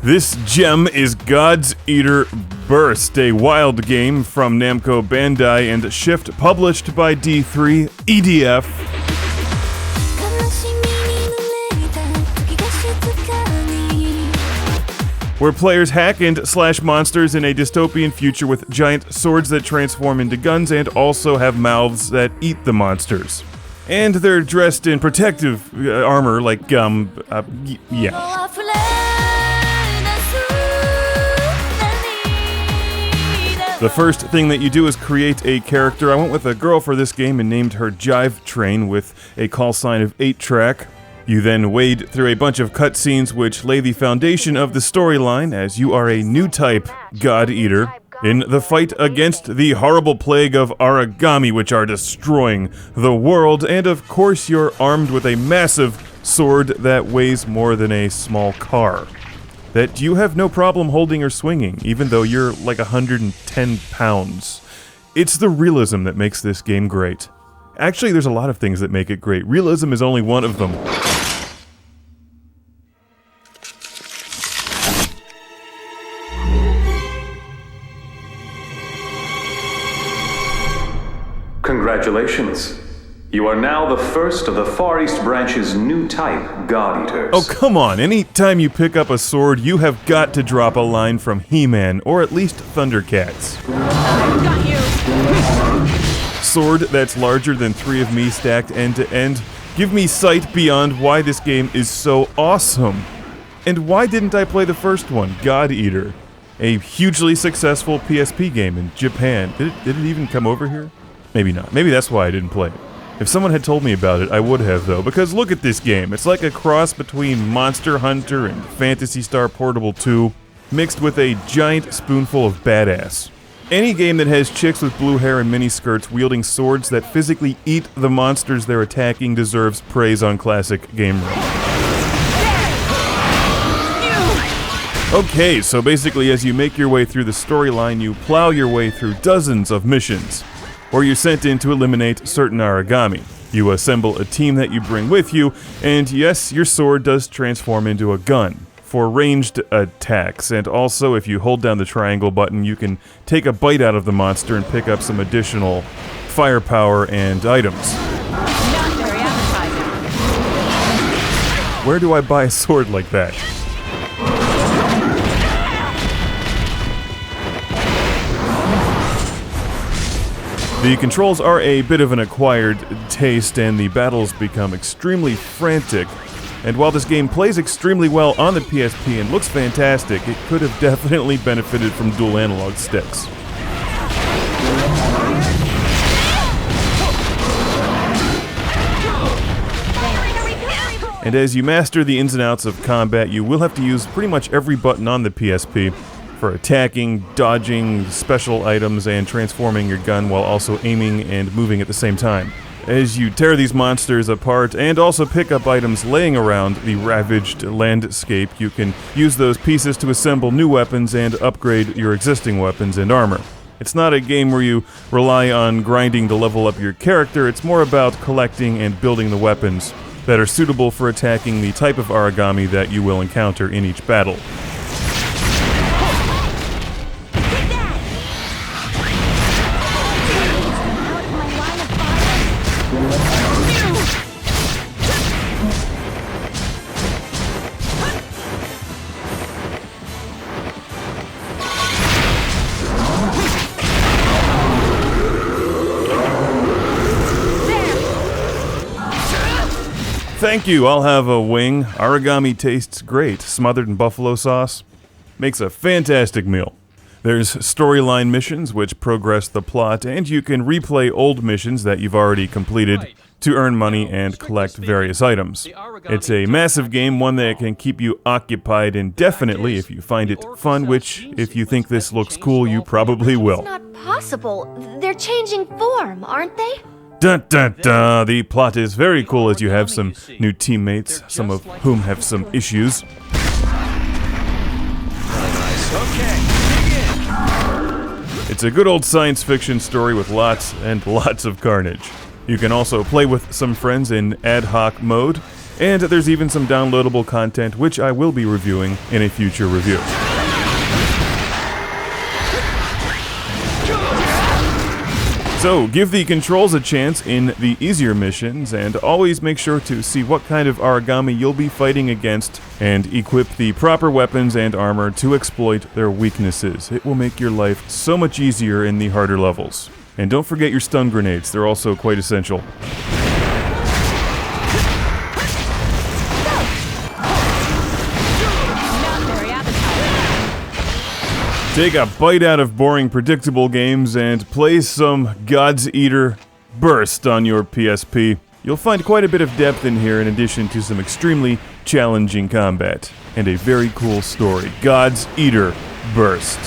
This gem is God's Eater Burst, a wild game from Namco Bandai and Shift, published by D3 EDF. Where players hack and slash monsters in a dystopian future with giant swords that transform into guns and also have mouths that eat the monsters. And they're dressed in protective armor like, yeah. The first thing that you do is create a character. I went with a girl for this game and named her Jive Train with a call sign of 8-track. You then wade through a bunch of cutscenes which lay the foundation of the storyline as you are a new type God Eater in the fight against the horrible plague of origami which are destroying the world, and of course you're armed with a massive sword that weighs more than a small car that you have no problem holding or swinging, even though you're like 110 pounds. It's the realism that makes this game great. Actually, there's a lot of things that make it great. Realism is only one of them. Congratulations. You are now the first of the Far East Branch's new type God Eaters. Oh, come on. Anytime you pick up a sword, you have got to drop a line from He-Man, or at least Thundercats. I've got you. Sword that's larger than 3 of me stacked end to end. Give me sight beyond why this game is so awesome. And why didn't I play the first one, God Eater? A hugely successful PSP game in Japan. Did it even come over here? Maybe not. Maybe that's why I didn't play it. If someone had told me about it, I would have, though, because look at this game. It's like a cross between Monster Hunter and Phantasy Star Portable 2, mixed with a giant spoonful of badass. Any game that has chicks with blue hair and miniskirts wielding swords that physically eat the monsters they're attacking deserves praise on Classic Game Room. Okay, so basically as you make your way through the storyline, you plow your way through dozens of missions, or you're sent in to eliminate certain origami. You assemble a team that you bring with you, and yes, your sword does transform into a gun for ranged attacks, and also if you hold down the triangle button, you can take a bite out of the monster and pick up some additional firepower and items. Not very appetizing. Where do I buy a sword like that? The controls are a bit of an acquired taste, and the battles become extremely frantic. And while this game plays extremely well on the PSP and looks fantastic, it could have definitely benefited from dual analog sticks. And as you master the ins and outs of combat, you will have to use pretty much every button on the PSP for attacking, dodging special items, and transforming your gun while also aiming and moving at the same time. As you tear these monsters apart and also pick up items laying around the ravaged landscape, you can use those pieces to assemble new weapons and upgrade your existing weapons and armor. It's not a game where you rely on grinding to level up your character, it's more about collecting and building the weapons that are suitable for attacking the type of origami that you will encounter in each battle. Thank you, I'll have a wing. Origami tastes great. Smothered in buffalo sauce. Makes a fantastic meal. There's storyline missions which progress the plot, and you can replay old missions that you've already completed to earn money and collect various items. It's a massive game, one that can keep you occupied indefinitely if you find it fun, which, if you think this looks cool, you probably will. It's not possible. They're changing form, aren't they? Dun dun dun! The plot is very cool as you have some new teammates, some of whom have some issues. It's a good old science fiction story with lots and lots of carnage. You can also play with some friends in ad hoc mode, And there's even some downloadable content, which I will be reviewing in a future review. So, give the controls a chance in the easier missions, and always make sure to see what kind of origami you'll be fighting against, and equip the proper weapons and armor to exploit their weaknesses. It will make your life so much easier in the harder levels. And don't forget your stun grenades, they're also quite essential. Take a bite out of boring, predictable games and play some God's EATER Burst on your PSP. You'll find quite a bit of depth in here in addition to some extremely challenging combat. And a very cool story. God's EATER Burst.